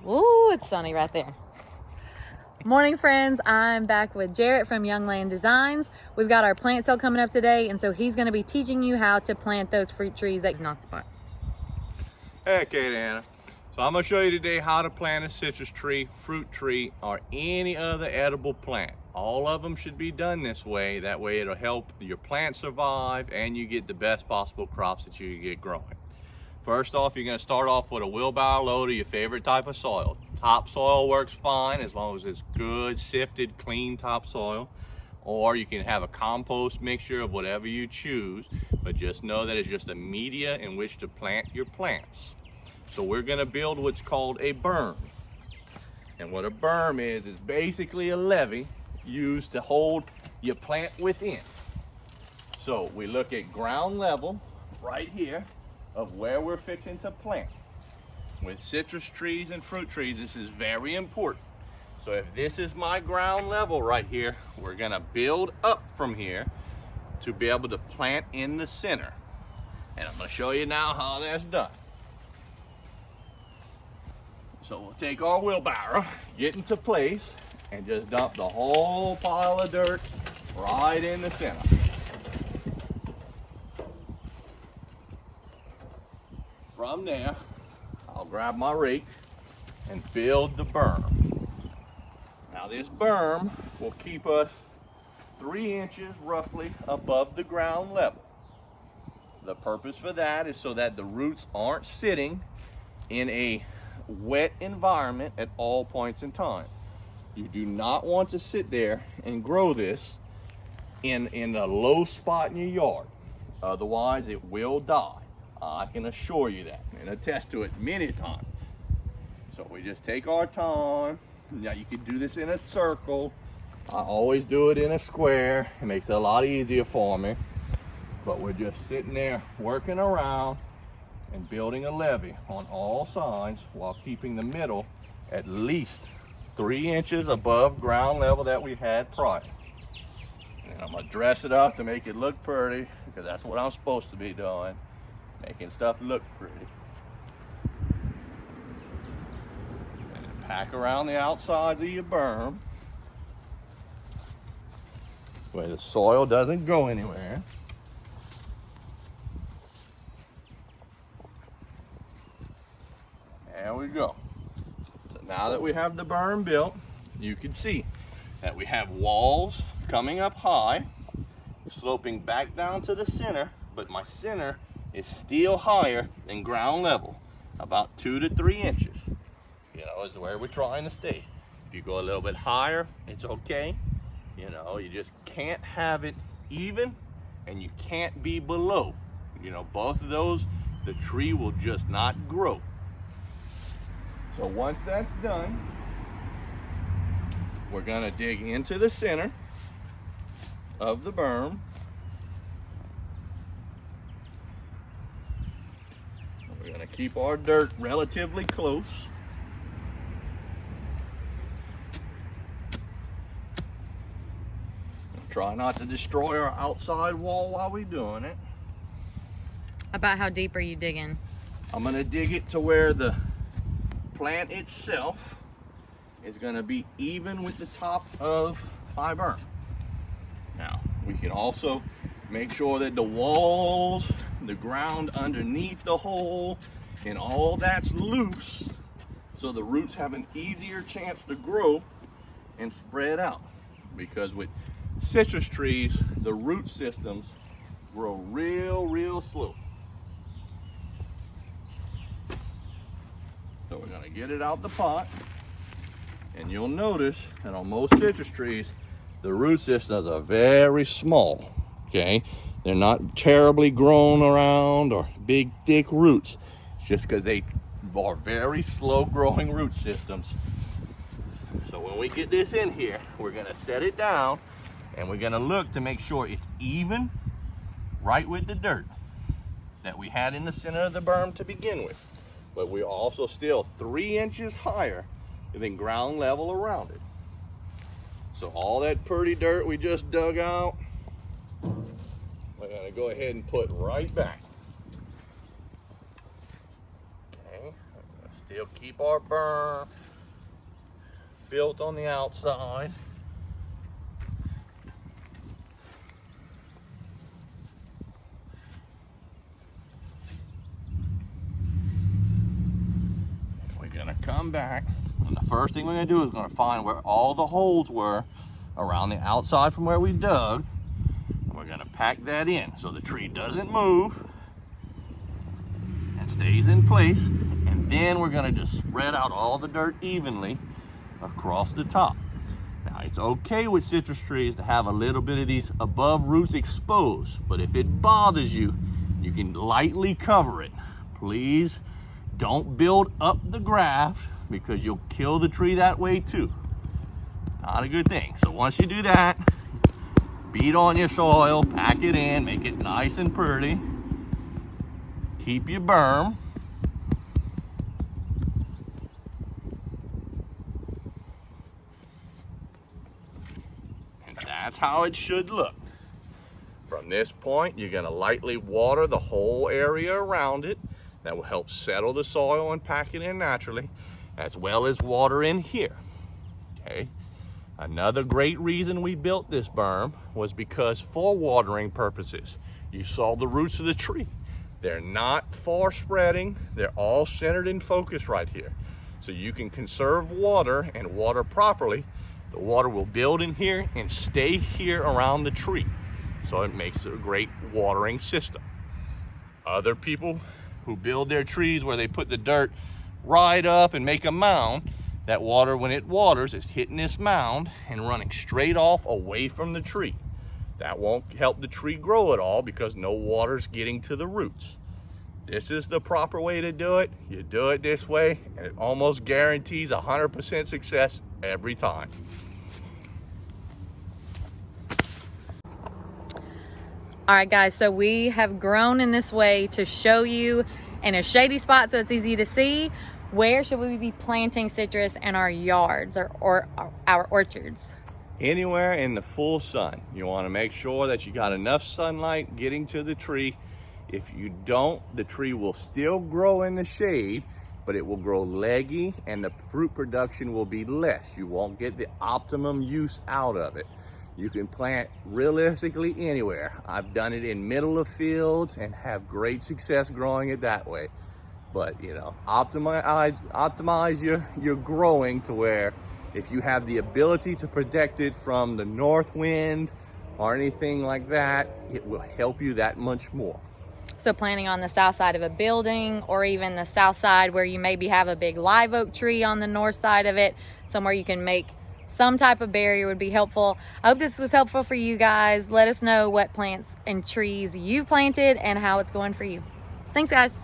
Ooh, it's sunny right there. Morning, friends. I'm back with Jarrett from Young Land Designs. We've got our plant sale coming up today, and so he's going to be teaching you how to plant those fruit trees that not spot. Hey, Kate Anna. So I'm going to show you today how to plant a citrus tree, fruit tree, or any other edible plant. All of them should be done this way. That way it'll help your plant survive and you get the best possible crops that you can get growing. First off, you're going to start off with a wheelbarrow load of your favorite type of soil. Topsoil works fine as long as it's good, sifted, clean topsoil. Or you can have a compost mixture of whatever you choose, but just know that it's just a media in which to plant your plants. So we're going to build what's called a berm. And what a berm is basically a levee used to hold your plant within. So we look at ground level right here of where we're fixing to plant. With citrus trees and fruit trees, this is very important. So if this is my ground level right here, we're gonna build up from here to be able to plant in the center. And I'm gonna show you now how that's done. So we'll take our wheelbarrow, get into place, and just dump the whole pile of dirt right in the center. From there, I'll grab my rake and build the berm. Now this berm will keep us 3 inches roughly above the ground level. The purpose for that is so that the roots aren't sitting in a wet environment at all points in time. You do not want to sit there and grow this in a low spot in your yard. Otherwise it will die. I can assure you that and attest to it many times. So we just take our time. Now you can do this in a circle. I always do it in a square. It makes it a lot easier for me. But we're just sitting there working around and building a levee on all sides while keeping the middle at least 3 inches above ground level that we had prior. And I'm gonna dress it up to make it look pretty because that's what I'm supposed to be doing. Making stuff look pretty. And then pack around the outsides of your berm where the soil doesn't go anywhere. There we go. So now that we have the berm built, you can see that we have walls coming up high, sloping back down to the center, but my center is still higher than ground level, about 2 to 3 inches. You know, is where we're trying to stay. If you go a little bit higher, it's okay. You know, you just can't have it even, and you can't be below. You know, both of those, the tree will just not grow. So once that's done, we're gonna dig into the center of the berm. We're gonna keep our dirt relatively close. Try not to destroy our outside wall while we're doing it. About how deep are you digging? I'm gonna dig it to where the plant itself is gonna be even with the top of my berm. Now, we can also make sure that the walls, the ground underneath the hole, and all that's loose so the roots have an easier chance to grow and spread out. Because with citrus trees, the root systems grow real slow. So we're gonna get it out the pot, and you'll notice that on most citrus trees, the root systems are very small, okay? They're not terribly grown around or big, thick roots. It's just because they are very slow growing root systems. So when we get this in here, we're gonna set it down and we're gonna look to make sure it's even right with the dirt that we had in the center of the berm to begin with. But we're also still 3 inches higher than ground level around it. So all that pretty dirt we just dug out, we're gonna go ahead and put right back. Okay, Still keep our berm built on the outside. We're gonna come back, and the first thing we're gonna do is gonna find where all the holes were around the outside from where we dug. And we're gonna pack that in so the tree doesn't move and stays in place. And then we're gonna just spread out all the dirt evenly across the top. Now, it's okay with citrus trees to have a little bit of these above roots exposed, but if it bothers you, you can lightly cover it. Please don't build up the graft because you'll kill the tree that way too. Not a good thing. So once you do that, beat on your soil, pack it in, make it nice and pretty. Keep your berm. And that's how it should look. From this point, you're gonna lightly water the whole area around it. That will help settle the soil and pack it in naturally, as well as water in here, okay? Another great reason we built this berm was because for watering purposes. You saw the roots of the tree. They're not far spreading. They're all centered in focus right here. So you can conserve water and water properly. The water will build in here and stay here around the tree. So it makes a great watering system. Other people who build their trees where they put the dirt right up and make a mound, that water, when it waters, is hitting this mound and running straight off away from the tree. That won't help the tree grow at all because no water's getting to the roots. This is the proper way to do it. You do it this way and it almost guarantees 100% success every time. All right, guys, so we have grown in this way to show you in a shady spot so it's easy to see. Where should we be planting citrus in our yards or our orchards? Anywhere in the full sun. You want to make sure that you got enough sunlight getting to the tree. If you don't, the tree will still grow in the shade, but it will grow leggy and the fruit production will be less. You won't get the optimum use out of it. You can plant realistically anywhere. I've done it in middle of fields and have great success growing it that way. But you know, optimize your growing to where if you have the ability to protect it from the north wind or anything like that, it will help you that much more. So planting on the south side of a building or even the south side where you maybe have a big live oak tree on the north side of it, somewhere you can make some type of barrier would be helpful. I hope this was helpful for you guys. Let us know what plants and trees you've planted and how it's going for you. Thanks, guys.